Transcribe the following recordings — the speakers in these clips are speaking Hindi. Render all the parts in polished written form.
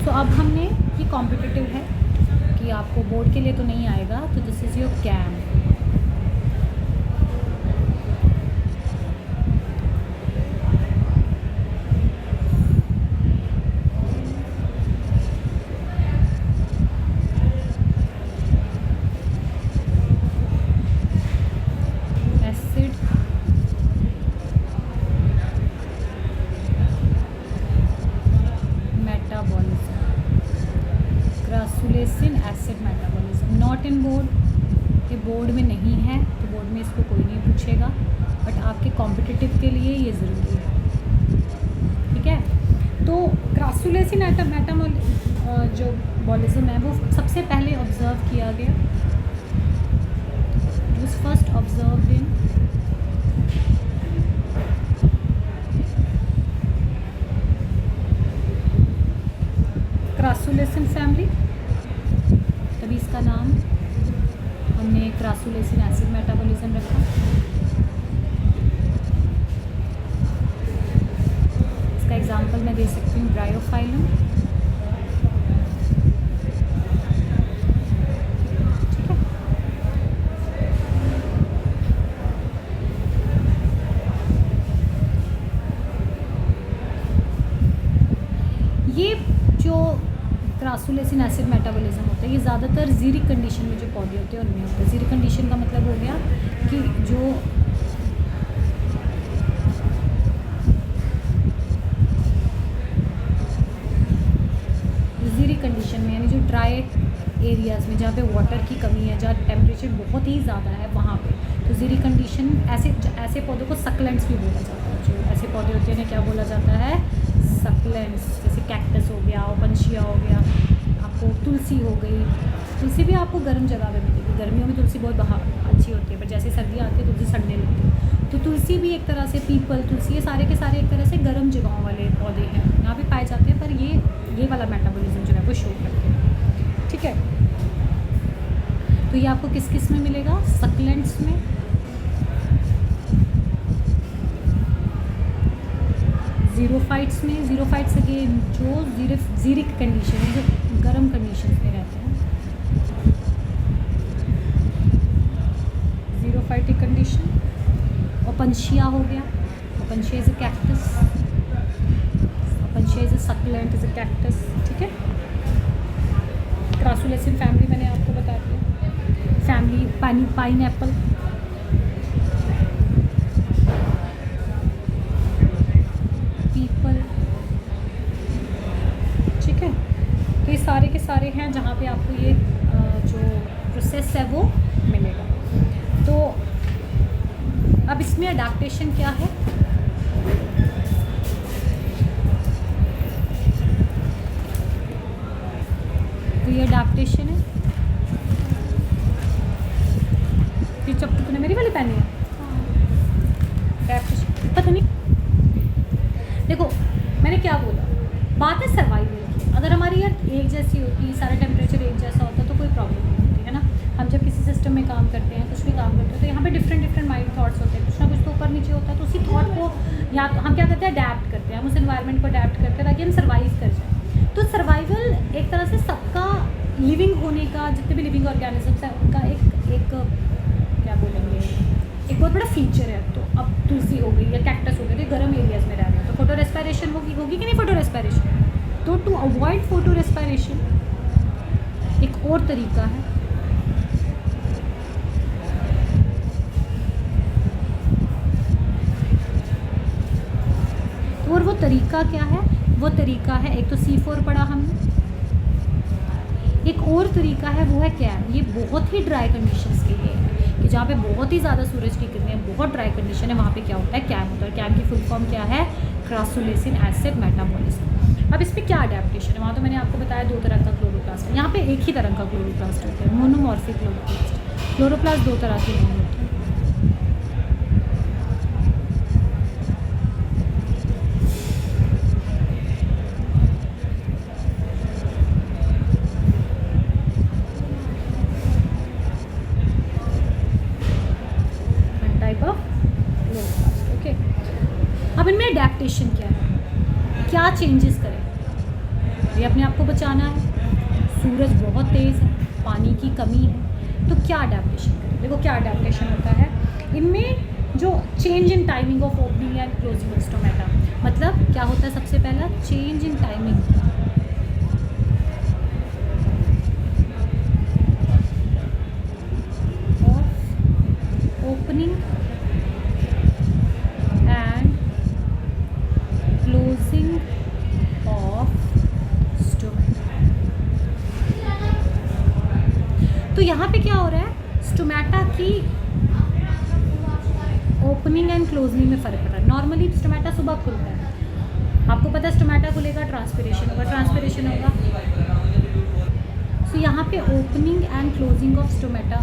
सो अब हमने ये कॉम्पिटिटिव है कि आपको बोर्ड के लिए तो नहीं आएगा, तो this is your CAM. Crassulacean acid metabolism not in board, ये बोर्ड में नहीं है तो बोर्ड में इसको कोई नहीं पूछेगा, बट आपके कॉम्पिटिटिव के लिए ये ज़रूरी है। ठीक है, तो क्रासुलेसिन जो बॉलिज्म है वो सबसे पहले ऑब्जर्व किया गया, it was first observed in crassulacean family, तभी इसका नाम हमने क्रासुलेसिन एसिड मेटाबॉलिज्म रखा। इसका एग्जांपल मैं दे सकती हूँ ब्रायोफाइलम। ठीक है, ये जो क्रासुलेसिन एसिड मेटाबॉलिज्म होता है ये ज़्यादातर ज़ीरिक कंडीशन में जो पौधे होते हैं उनमें होता है। ज़ीरिक कंडीशन का मतलब हो गया कि जो ज़ीरिक कंडीशन में यानी जो ड्राई एरियाज़ में जहाँ पे वाटर की कमी है, जहाँ टेम्परेचर बहुत ही ज़्यादा है वहाँ पे, तो ज़ीरिक कंडीशन ऐसे पौधों को सक्लेंट्स भी बोला जाता है। जो ऐसे पौधे होते हैं क्या बोला जाता है? सक्लेंट्स। जैसे कैक्टस हो गया, ओपनशिया हो गया, आपको तुलसी हो गई। तुलसी भी आपको गर्म जगह पे मिलेगी, गर्मियों में तुलसी बहुत अच्छी होती है, पर जैसे सर्दियाँ आती है तुलसी सड़ने लगती है। तो तुलसी भी एक तरह से, पीपल, तुलसी, ये सारे के सारे एक तरह से गर्म जगहों वाले पौधे हैं, यहाँ पे पाए जाते हैं, पर ये वाला मेटाबॉलिज्म जो है वो शो करते हैं। ठीक है, तो ये आपको किस किस में मिलेगा? सक्लेंट्स में, ज़ीरोफाइट्स में। ज़ीरोफाइट्स अगेन जो ज़ीरिक कंडीशन है, जो गर्म कंडीशन में रहते हैं, ज़ीरोफाइटिक कंडीशन। ओपनशिया हो गया, Opuntia is a cactus, Opuntia is a succulent, is a cactus. ठीक है, क्रासुलेसिन फैमिली मैंने आपको बता दिया। Family pineapple, people. ठीक है, तो ये सारे के सारे हैं जहाँ पे आपको ये जो प्रोसेस है वो मिलेगा। तो अब इसमें अडैप्टेशन क्या है? तो ये अडैप्टेशन है। ये चप्पू तूने मेरी वाली पहनी है? अडैप्टेशन पता नहीं, देखो मैंने क्या बोला, बात है सर्वाइवल की। अगर हमारी यार एक जैसी होती, सारा टेम्परेचर एक जैसा होता तो कोई प्रॉब्लम नहीं होती है ना। हम जब किसी सिस्टम में काम करते हैं, कुछ भी काम करते हैं, तो यहाँ पे डिफरेंट माइंड थॉट्स होते हैं, कुछ ना कुछ तो ऊपर नीचे होता है। तो उसी थॉट को या तो हम क्या करते हैं, अडैप्ट करते हैं, हम उस एनवायरनमेंट को अडैप्ट करते हैं ताकि हम सर्वाइव कर जाएँ। तो सर्वाइवल एक तरह से सबका लिविंग होने का, जितने भी लिविंग ऑर्गेनिजम्स हैं उनका एक क्या बोलेंगे, एक बहुत बड़ा फीचर है। तो अब तुलसी हो गई या कैक्टस हो गई, तो गर्म एरियाज़ में रह रहे हैं, तो फोटो रेस्पिरेशन होगी कि नहीं? Photo respiration. तो टू अवॉइड फोटो रेस्पिरेशन एक और तरीका है, और वो तरीका क्या है? वो तरीका है, एक तो C4 पढ़ा हमने, एक और तरीका है वो है कैम। ये बहुत ही ड्राई कंडीशंस के लिए है कि जहाँ पे बहुत ही ज़्यादा सूरज की किरणें, बहुत ड्राई कंडीशन है, वहाँ पे क्या होता है? कैम होता है। कैम की फुल फॉर्म क्या है? क्रासुलेसिन एसिड मेटाबॉलिज्म। अब इस पर क्या अडैप्टेशन है? वहाँ तो मैंने आपको बताया दो तरह का क्लोरोप्लास्ट है, यहाँ पे एक ही तरह का क्लोरोप्लास्ट होता है, मोनोमॉर्फिक क्लोरोप्लास्ट। क्लोरोप्लास्ट दो तरह के नहीं होते। अब इनमें अडैप्टेशन क्या है, क्या चेंजेस करें? मुझे अपने आप को बचाना है, सूरज बहुत तेज़ है, पानी की कमी है, तो क्या अडेप्टेशन करें? देखो क्या अडेप्टेशन होता है इनमें, जो change in timing of opening and closing of stomata. मतलब क्या होता है? सबसे पहला change in timing of opening and closing of stomata. तो यहाँ पे क्या हो रहा है? स्टोमेटा की ओपनिंग एंड क्लोजिंग में फ़र्क पड़ रहा है। नॉर्मली स्टोमेटा सुबह खुलता है, आपको पता है स्टोमेटा खुलेगा, ट्रांसपिरेशन होगा, ट्रांसपिरेशन होगा। सो यहाँ पे opening and closing of stomata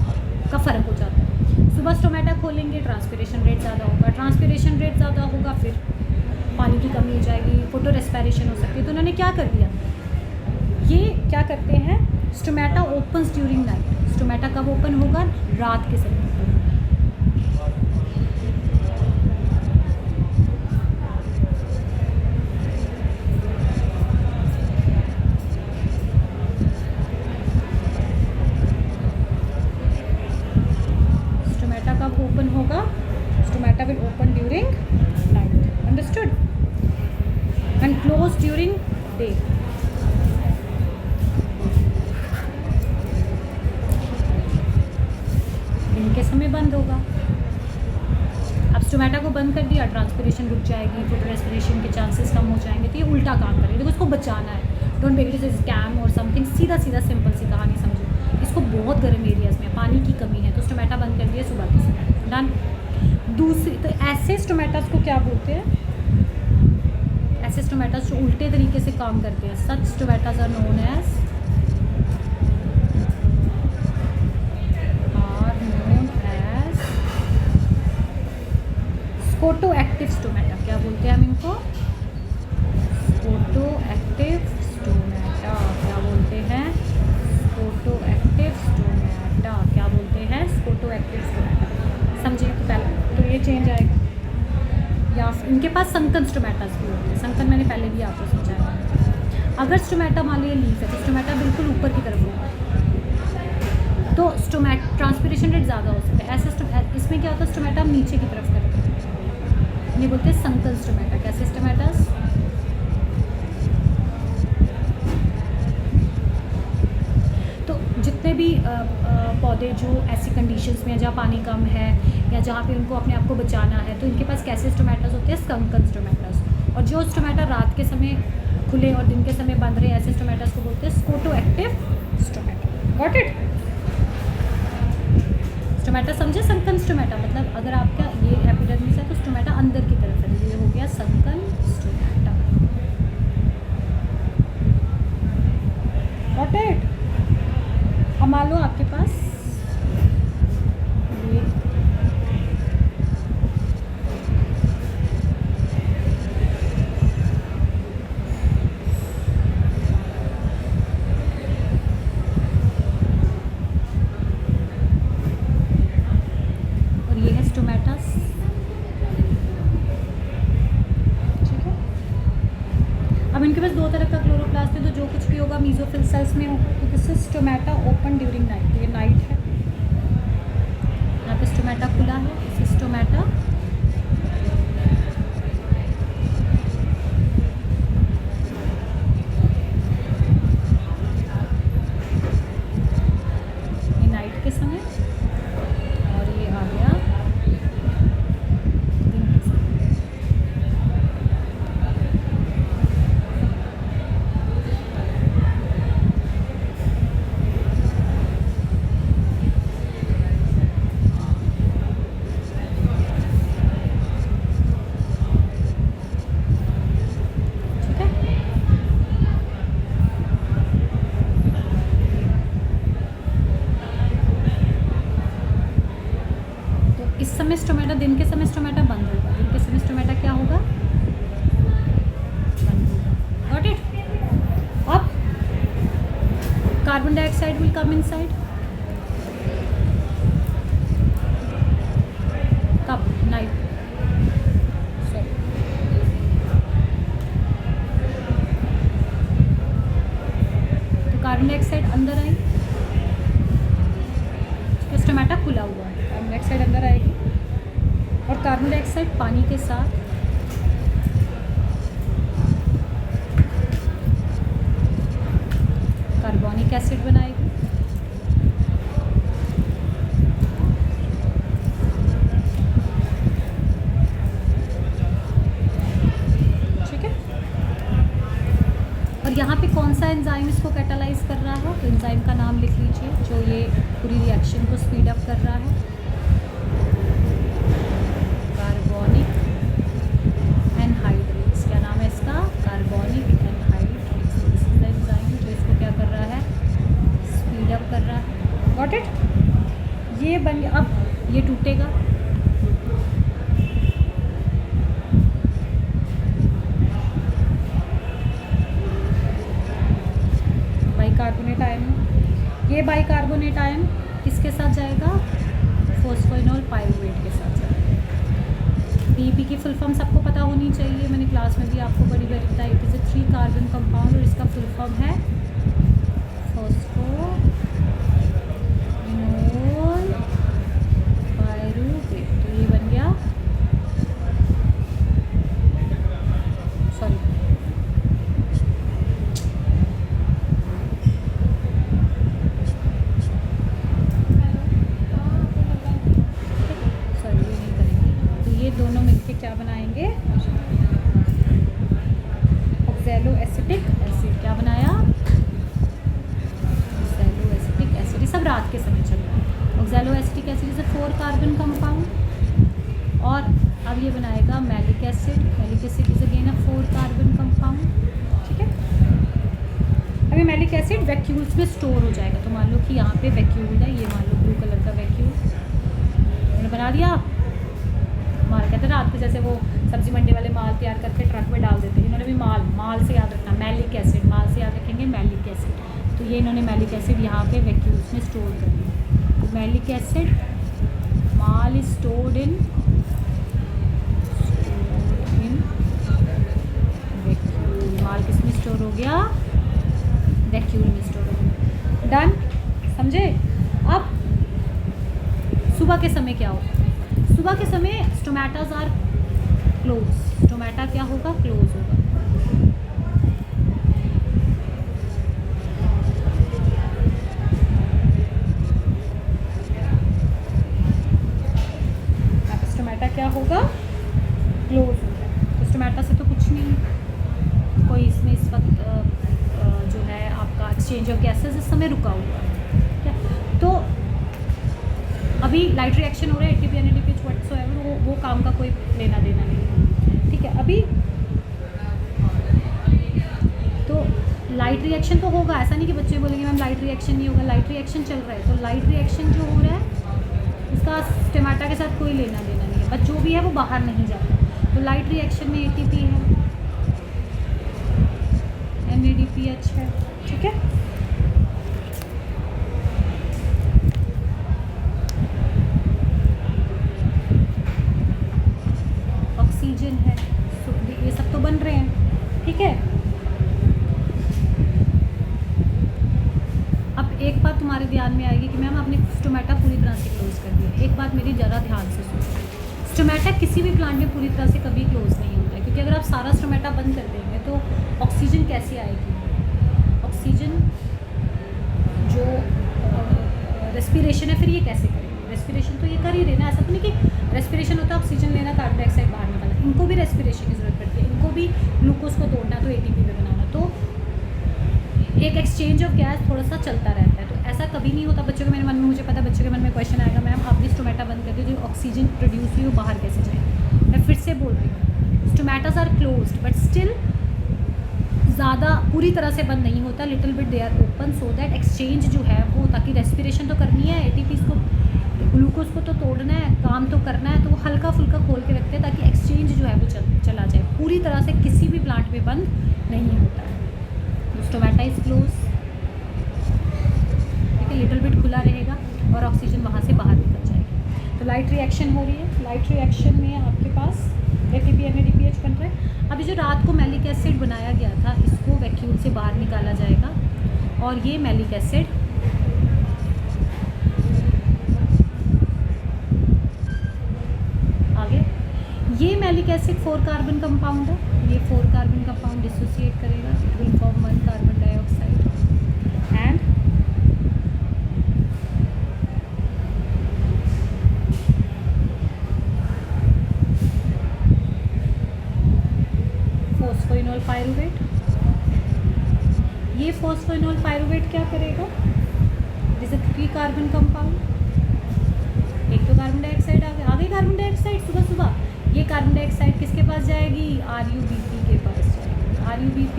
का फ़र्क हो जाता है। सुबह स्टोमेटा खोलेंगे, ट्रांसपिरेशन रेट ज़्यादा होगा, ट्रांसपिरेशन रेट ज़्यादा होगा, फिर पानी की कमी हो जाएगी, फोटो रेस्पिरेशन हो सकती है। तो उन्होंने क्या कर दिया, ये क्या करते हैं, stomata opens during night. Stomata कब ओपन होगा? रात के समय। ओपन होगा, stomata will open during night, understood, and close during day. दिन के समय बंद होगा। अब स्टोमेटा को बंद कर दिया, ट्रांसपिरेशन रुक जाएगी, फोटो रेस्पिरेशन के चांसेस कम हो जाएंगे, तो ये उल्टा काम करेगा। देखो इसको बचाना है, don't make it is scam और समथिंग। सीधा सीधा सिंपल सी कहानी समझो। इसको बहुत गर्म एरियाज़ में पानी की कमी है, तो स्टोमेटा बंद कर दिया सुबह के समय, डन। दूसरी, तो ऐसे स्टोमेटास को क्या बोलते हैं? ऐसे स्टोमेटास जो उल्टे तरीके से काम करते हैं, such stomatas are known as scoto active stomata. क्या बोलते हैं हम इनको? Scoto active stomata. क्या बोलते हैं? Scoto active stomata. क्या बोलते हैं? Scoto active stomata. समझिए तो पहले तो ये चेंज आएगा। या इनके पास संकन स्टोमेटास भी होते हैं। संकन मैंने पहले भी आपको समझाया। अगर स्टोमेटा मान लीजिए लीफ है, तो स्टोमेटा बिल्कुल ऊपर की तरफ होगा, तो स्टोमेटा ट्रांसपिरेशन रेट ज़्यादा हो सकता है। ऐसे इसमें क्या होता है? स्टोमेटा हम नीचे की तरफ करते हैं, ये बोलते हैं संकन स्टोमेटा। कैसे स्टोमेटास? तो जितने भी पौधे जो ऐसी कंडीशंस में हैं जहाँ पानी कम है या जहाँ पे उनको अपने आप को बचाना है, तो इनके पास कैसे स्टोमेटास होते हैं? Sunken stomatas. और जो स्टोमेटा रात के समय खुले और दिन के समय बंद रहे, ऐसे स्टोमेटास को बोलते हैं scoto active stomata. Got it? Stomata समझे? संकन स्टोमेटा मतलब अगर आपका ये एपिडर्मिस है तो स्टोमेटा अंदर की तरफ है, ये हो गया संकन स्टोमेटा। Got it? अब मान लो आपके पास ये और ये है स्टोमेटास, ठीक है। अब इनके पास दो तरह का क्लोरोप्लास्ट है, तो जो कुछ भी होगा मीजोफिल सेल्स में होगा। तो this is stomata open during night. तो ये नाइट है, यहाँ पे स्टोमेटा खुला है, दिस इज स्टोमेटा ये नाइट के समय, और ये आ गया दिन के समय। इस समय स्टोमेटा, दिन के समय स्टोमेटा बंद होगा, दिन के समय स्टोमेटा क्या होगा? बंद होगा। Got it? अब carbon dioxide will come inside. कब? नाइट। कार्बन डाइऑक्साइड अंदर आई, स्टोमेटा खुला हुआ है, कार्बन डाइऑक्साइड अंदर आएगी और कार्बन डाइऑक्साइड पानी के साथ कार्बोनिक एसिड बनाएगी। ठीक है, और यहाँ पे कौन सा एंजाइम इसको कैटालाइज कर रहा है, तो एंजाइम का नाम लिख लीजिए जो ये पूरी रिएक्शन को स्पीड अप कर रहा है। कार्बोनिक एनहाइड्रेट्स, क्या नाम है इसका, carbonic anhydrates. This is the enzyme जो इसको क्या कर रहा है, स्पीड अप कर रहा है। गॉट इट, ये बन गया। अब ये टूटेगा, बाइकार्बोनेट आयन, ये बाइकार्बोनेट आयन किसके साथ जाएगा, फॉस्फोइनोल पाइरूवेट के साथ जाएगा। पीपी की फुल फॉर्म सबको पता होनी चाहिए, मैंने क्लास में भी आपको बड़ी बार बताई। It is a 3 carbon compound और इसका फुल फॉर्म है फॉस्फोइनोल पाइरूवेट। तो ये बन गया, सॉरी दोनों मिलके क्या बनाएंगे, ऑक्सैलो एसिटिक एसिड। क्या बनाया, ऑक्सैलो एसिटिक एसिड। सब रात के समय चल रहा है। Oxalo acetic acid is 4 carbon compound और अब ये बनाएगा malic acid. Malic acid is again 4 carbon compound. ठीक है, अब ये मैलिक एसिड वैक्यूल्स में स्टोर हो जाएगा। तो मान लो कि यहाँ पे वैक्यूल है, ये मान लो ब्लू कलर का वैक्यूल मैंने बना दिया। माल कहते हैं रात को जैसे वो सब्जी मंडी वाले माल तैयार करके ट्रक में डाल देते हैं, इन्होंने भी माल से याद रखना, मैलिक एसिड, माल से याद रखेंगे मैलिक एसिड। तो ये इन्होंने मैलिक एसिड यहाँ पे वैक्यूल्स में स्टोर कर दिया। तो मैलिक एसिड माल इज स्टोर्ड इन वैक्यूल। माल किस में स्टोर हो गया, वैक्यूल में स्टोर हो गया। डन, समझे। अब सुबह के समय क्या होगा, सुबह के समय स्टोमेटाज आर क्लोज। स्टोमेटा क्या होगा, क्लोज होगा। स्टोमेटा क्या होगा, क्लोज होगा। तो स्टोमेटा से तो कुछ नहीं, कोई इसमें इस वक्त जो है आपका एक्सचेंज ऑफ गैसेस इस समय रुका हुआ है। क्या, तो अभी लाइट रिएक्शन हो रहा है, एटीपी एनएडीपीएच व्हाटसोएवर, वो काम का कोई लेना देना नहीं है। ठीक है, अभी तो लाइट रिएक्शन तो होगा, ऐसा नहीं कि बच्चे बोलेंगे मैम लाइट रिएक्शन नहीं होगा। लाइट रिएक्शन चल रहा है, तो लाइट रिएक्शन जो हो रहा है उसका स्टोमेटा के साथ कोई लेना देना नहीं है, बट जो भी है वो बाहर नहीं जाता। तो लाइट रिएक्शन में एटीपी है, एनएडीपीएच है। ठीक है, ऑक्सीजन है, ये सब तो बन रहे हैं। ठीक है, अब एक बात तुम्हारे ध्यान में आएगी कि मैम आपने स्टोमेटा पूरी तरह से क्लोज कर दिया। एक बात मेरी ज़रा ध्यान से सुनो, स्टोमेटा किसी भी प्लांट में पूरी तरह से कभी क्लोज नहीं होता है, क्योंकि अगर आप सारा स्टोमेटा बंद कर देंगे तो ऑक्सीजन कैसे आएगी। ऑक्सीजन जो रेस्पिरेशन है, फिर ये कैसे करेंगे, रेस्पिरेशन तो ये कर ही रहे ना। ऐसा तो नहीं कि रेस्पिरेशन होता है ऑक्सीजन लेना, कार्बन डाइऑक्साइड बाहर निकालना, इनको भी रेस्पिरेशन की ज़रूरत पड़ती है, इनको भी ग्लूकोज को तोड़ना, तो एटीपी में बनाना, तो एक एक्सचेंज ऑफ गैस थोड़ा सा चलता रहता है। तो ऐसा कभी नहीं होता बच्चों के मेरे मन में, मुझे पता है बच्चों के मन में क्वेश्चन आएगा मैम आपने स्टोमेटा बंद कर दिया, जो ऑक्सीजन प्रोड्यूस हुई वो बाहर कैसे जाए। मैं फिर से बोल रही हूँ, stomatas are closed but still ज़्यादा पूरी तरह से बंद नहीं होता, little bit they are open, so that exchange जो है वो, ताकि रेस्पिरेशन तो करनी है, एटीपीज को ग्लूकोज को तो तोड़ना है, काम तो करना है, तो वो हल्का फुल्का खोल के रखते हैं ताकि एक्सचेंज जो है वो चला जाए। पूरी तरह से किसी भी प्लांट में बंद नहीं होता है। स्टोमेटा इज क्लोज, ठीक है, लिटिल बिट खुला रहेगा और ऑक्सीजन वहाँ से बाहर निकल जाएगी। तो लाइट रिएक्शन हो रही है, लाइट रिएक्शन में आपके पास एटीपी एनएडीपीएच बन रहा है। अभी जो रात को मैलिक एसिड बनाया गया था, इसको वैक्यूम से बाहर निकाला जाएगा। और ये मैलिक एसिड, आगे ये मैलिक एसिड 4 कार्बन कंपाउंड है, ये 4 कार्बन कंपाउंड डिसोसिएट करेगा, it will form 1 carbon dioxide and phosphoenol pyruvate. ये फॉस्फोइनोल पायरुवेट क्या करेगा, it is a 3 carbon compound, एक तो कार्बन डाइऑक्साइड आ गई कार्बन डाइऑक्साइड सुबह सुबह, ये कार्बन डाइऑक्साइड किसके पास जाएगी, RuBP के पास जाएगी, RuBP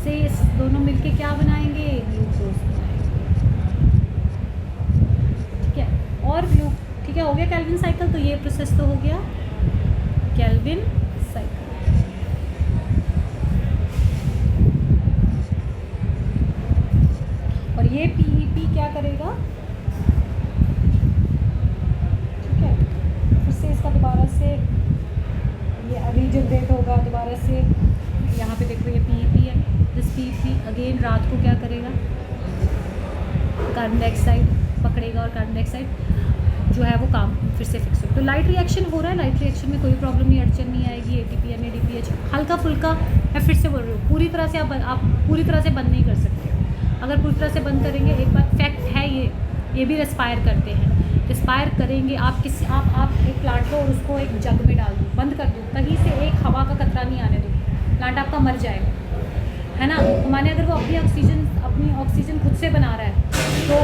से इस दोनों मिलके क्या बनाएंगे, ग्लूकोज बनाएंगे, ठीक है। और ठीक है, हो गया केल्विन साइकिल। तो ये प्रोसेस तो हो गया केल्विन साइकिल। और ये PEP क्या करेगा, ठीक है, फिर से इसका दोबारा से ये रीजनरेट होगा दोबारा से, यहाँ पे देखो ये PEP है, दिस PEP अगेन रात को क्या करेगा, कार्बन डाइऑक्साइड पकड़ेगा और कार्बन डाइऑक्साइड जो है वो काम फिर से फिक्स होगा। तो लाइट रिएक्शन हो रहा है, लाइट रिएक्शन में कोई प्रॉब्लम नहीं, अड़चन नहीं आएगी। ATP NADPH हल्का फुल्का, मैं फिर से बोल रही हूँ, पूरी तरह से आप पूरी तरह से बंद नहीं कर सकते। अगर पूरी तरह से बंद करेंगे, एक बात फैक्ट है ये भी रेस्पायर करते हैं, रेस्पायर करेंगे। आप एक प्लांट लो और उसको एक जग में डाल दो, बंद कर दो, कहीं से एक हवा का कतरा नहीं आने दो, प्लांट आपका मर जाएगा, है ना। तो माने अगर वो अपनी ऑक्सीजन खुद से बना रहा है तो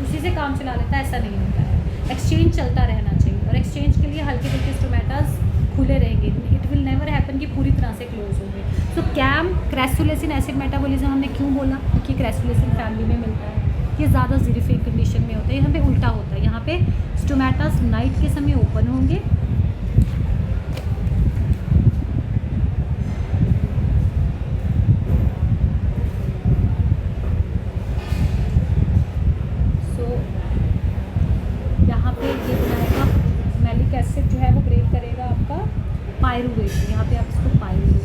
उसी से काम चला लेता है, ऐसा नहीं होता है। एक्सचेंज चलता रहना चाहिए, और एक्सचेंज के लिए हल्के फुल्के स्टोमेटास खुले रहेंगे, इट विल नेवर हैपन कि पूरी तरह से क्लोज होंगे। तो कैम क्रैसुलेसिन एसिड मेटाबॉलिज्म हमने क्यों बोला, क्योंकि क्रैसुलेसिन फैमिली में मिलता है, ये ज़्यादा ज़ीरोफिलिक कंडीशन में होता है, यहाँ पे उल्टा होता है, यहाँ पे स्टोमेटास नाइट के समय ओपन होंगे, यहाँ पे ये बनाएगा मैलिक एसिड जो है वो ब्रेक करेगा आपका पायरुवेट, यहाँ पे आप इसको पायरुवेट,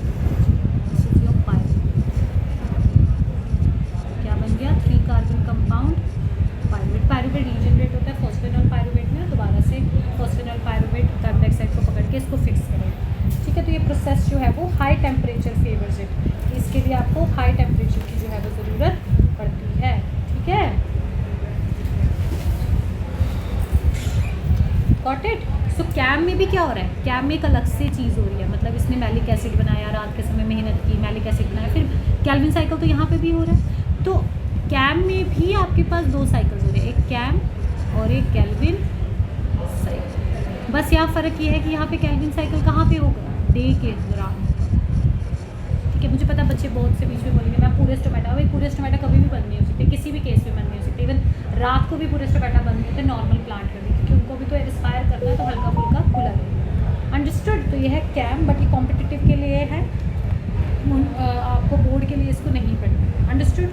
क्या बन गया, 3 carbon compound pyruvate. Pyruvate regenerate होता है फॉस्फेनॉल पायरुवेट में, दोबारा से फॉस्फेनॉल पायरुवेट कार्बन डाइऑक्साइड को पकड़ के इसको फिक्स करेगा, ठीक है। तो ये प्रोसेस जो है वो हाई टेम्परेचर फेवर्स इट, इसके लिए आपको हाई टेम्परेचर की जो है वो ज़रूरत पड़ती है, ठीक है। Got it. सो कैम में भी क्या हो रहा है, कैम में एक अलग से चीज़ हो रही है, मतलब इसने मैलिक एसिड बनाया, रात के समय मेहनत की, मैलिक एसिड बनाया, फिर केल्विन साइकिल तो यहाँ पे भी हो रहा है। तो कैम में भी आपके पास 2 साइकिल्स हो रहे हैं, एक कैम और एक केल्विन साइकिल। बस यहाँ फ़र्क ये है कि यहाँ पे केल्विन साइकिल कहाँ पे होगा, डे के दौरान, ठीक है। मुझे पता बच्चे बहुत से बीच में बोलेंगे मैं पूरे स्टोमेटा, भाई पूरे स्टोमेटा कभी भी बंद नहीं हो सकते, किसी भी केस में बंद नहीं हो सकते, इवन रात को भी पूरे स्टोमेटा बंद नहीं होते नॉर्मल प्लांट में भी, क्योंकि उनको भी तो एक्सपायर करना है, तो हल्का फुल्का खुला रहेगा। अंडरस्टूड। तो ये है कैम, बट ये कॉम्पिटिटिव के लिए है, आपको बोर्ड के लिए इसको नहीं पढ़ना। अंडरस्टूड।